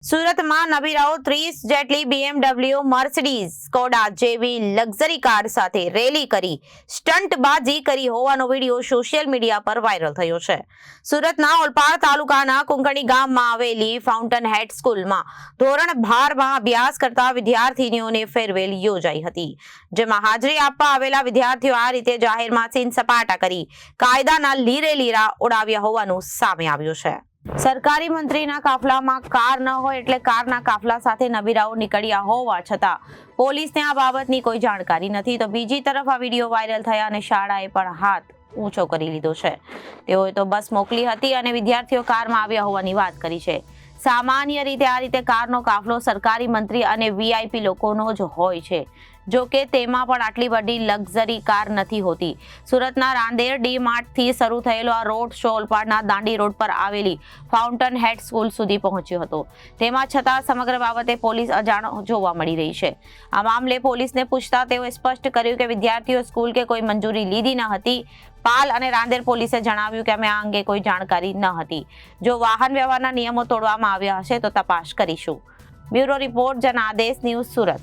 સુરતમાં નબીરાઓ 30 જેટલી BMW, Mercedes, Skoda જેવી લક્ઝરી કાર સાથે રેલી કરી સ્ટંટબાજી કરી હોવાનો વિડીયો સોશિયલ મીડિયા પર વાયરલ થયો છે. સુરતના ઓલપાડ તાલુકાના કુંકણી ગામમાં આવેલી ફાઉન્ટન હેડ સ્કૂલમાં ધોરણ 12માં અભ્યાસ કરતા વિદ્યાર્થીનીઓને ફેરવેલ યોજાઈ હતી, જેમાં હાજરી આપવા આવેલા વિદ્યાર્થીઓ આ રીતે જાહેરમાં સીન સપાટા કરી કાયદાના લીરે લીરા ઉડાવ્યા હોવાનું સામે આવ્યું છે. સરકારી મંત્રીના કાફલામાં કાર ન હોય એટલે કારના કાફલા સાથે નબીરાઓ નીકળ્યા હોવા છતાં પોલીસને આ બાબતની કોઈ જાણકારી નથી. તો બીજી તરફ આ વિડીયો વાયરલ થયા અને શાળાએ પણ હાથ ઊંચો કરી લીધો છે. તેઓએ તો બસ મોકલી હતી અને વિદ્યાર્થીઓ કારમાં આવ્યા હોવાની વાત કરી છે. સામાન્ય રીતે આ રીતે કારનો કાફલો સરકારી મંત્રી અને VIP લોકોનો જ હોય છે. જો કે તેમાં પણ આટલી બધી લક્ઝરી કાર નથી હોતી. સુરતના રાંદેર ડી માર્ટથી શરૂ થયેલો આ રોડ શો ઓલપાડના દાંડી રોડ પર આવેલી ફાઉન્ટન હેડ સ્કૂલ સુધી પહોંચ્યો હતો. તેમાં છતાં સમગ્ર બાબતે પોલીસ અજાણ જોવા મળી રહી છે. આ મામલે પોલીસને પૂછતા તેઓએ સ્પષ્ટ કર્યું કે વિદ્યાર્થીઓ સ્કૂલ કે કોઈ મંજૂરી લીધી ન હતી. પાલ અને રાંદેર પોલીસે જણાવ્યું કે અમે આ અંગે કોઈ જાણકારી ન હતી. જો વાહન વ્યવહારના નિયમો તોડવામાં આવ્યા હશે તો તપાસ કરીશું. Bureau report, Janadesh news, Surat.